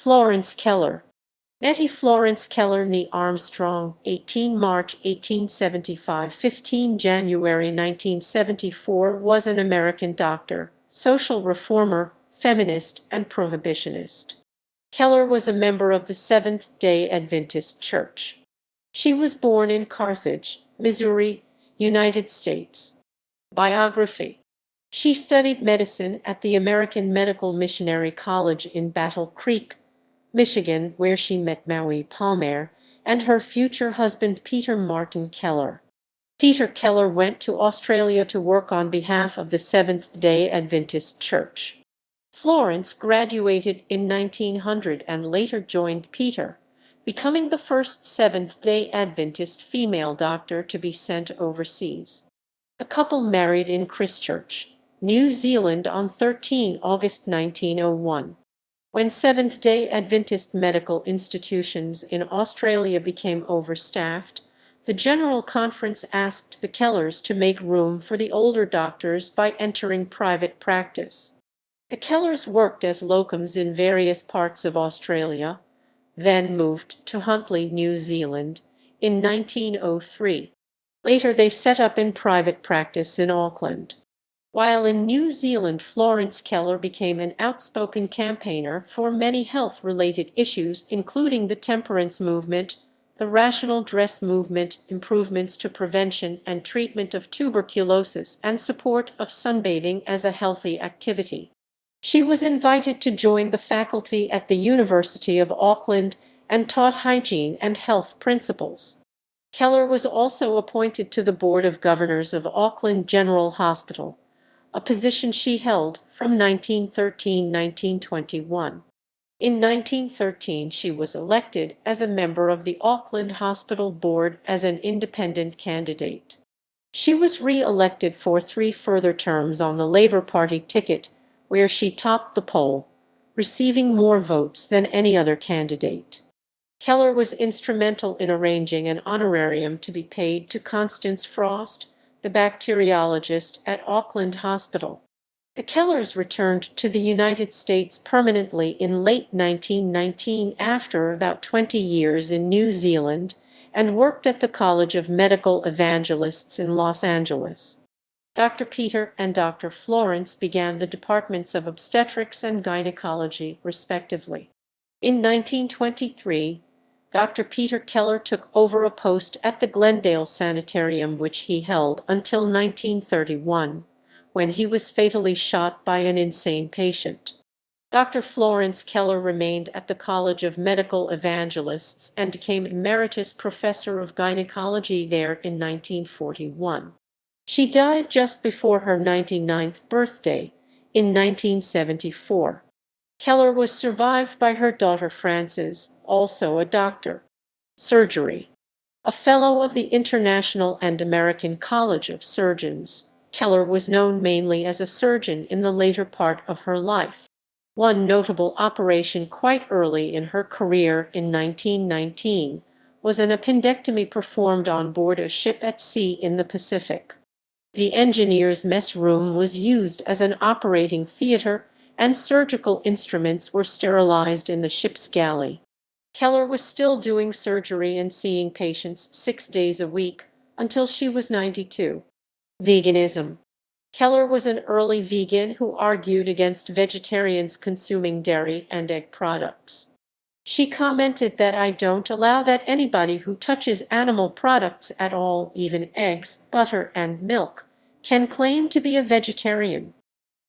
Florence Keller. Nettie Florence Keller, née Armstrong, 18 March 1875 – 15 January 1974, was an American doctor, social reformer, feminist, and prohibitionist. Keller was a member of the Seventh-day Adventist Church. She was born in Carthage, Missouri, United States. Biography. She studied medicine at the American Medical Missionary College in Battle Creek, Michigan, where she met Marie Palmer and her future husband Peter Martin Keller. Peter Keller went to Australia to work on behalf of the Seventh-day Adventist Church. Florence graduated in 1900 and later joined Peter, becoming the first Seventh-day Adventist female doctor to be sent overseas. The couple married in Christchurch, New Zealand on 13 August 1901. When Seventh-day Adventist medical institutions in Australia became overstaffed, the General Conference asked the Kellers to make room for the older doctors by entering private practice. The Kellers worked as locums in various parts of Australia, then moved to Huntly, New Zealand, in 1903. Later they set up in private practice in Auckland. While in New Zealand, Florence Keller became an outspoken campaigner for many health-related issues, including the temperance movement, the rational dress movement, improvements to prevention and treatment of tuberculosis, and support of sunbathing as a healthy activity. She was invited to join the faculty at the University of Auckland and taught hygiene and health principles. Keller was also appointed to the Board of Governors of Auckland General Hospital, a position she held from 1913–1921. In 1913, she was elected as a member of the Auckland Hospital Board as an independent candidate. She was re-elected for 3 further terms on the Labour Party ticket, where she topped the poll, receiving more votes than any other candidate. Keller was instrumental in arranging an honorarium to be paid to Constance Frost, the bacteriologist at Auckland Hospital. The Kellers returned to the United States permanently in late 1919 after about 20 years in New Zealand and worked at the College of Medical Evangelists in Los Angeles. Dr. Peter and Dr. Florence began the departments of obstetrics and gynecology, respectively. In 1923, Dr. Peter Keller took over a post at the Glendale Sanitarium, which he held until 1931, when he was fatally shot by an insane patient. Dr. Florence Keller remained at the College of Medical Evangelists and became emeritus professor of gynecology there in 1941. She died just before her 99th birthday, in 1974. Keller was survived by her daughter Frances, also a doctor. Surgery. A fellow of the International and American College of Surgeons, Keller was known mainly as a surgeon in the later part of her life. One notable operation quite early in her career in 1919 was an appendectomy performed on board a ship at sea in the Pacific. The engineer's mess room was used as an operating theater, and surgical instruments were sterilized in the ship's galley. Keller was still doing surgery and seeing patients 6 days a week until she was 92. Veganism. Keller was an early vegan who argued against vegetarians consuming dairy and egg products. She commented that "I don't allow that anybody who touches animal products at all, even eggs, butter, and milk, can claim to be a vegetarian."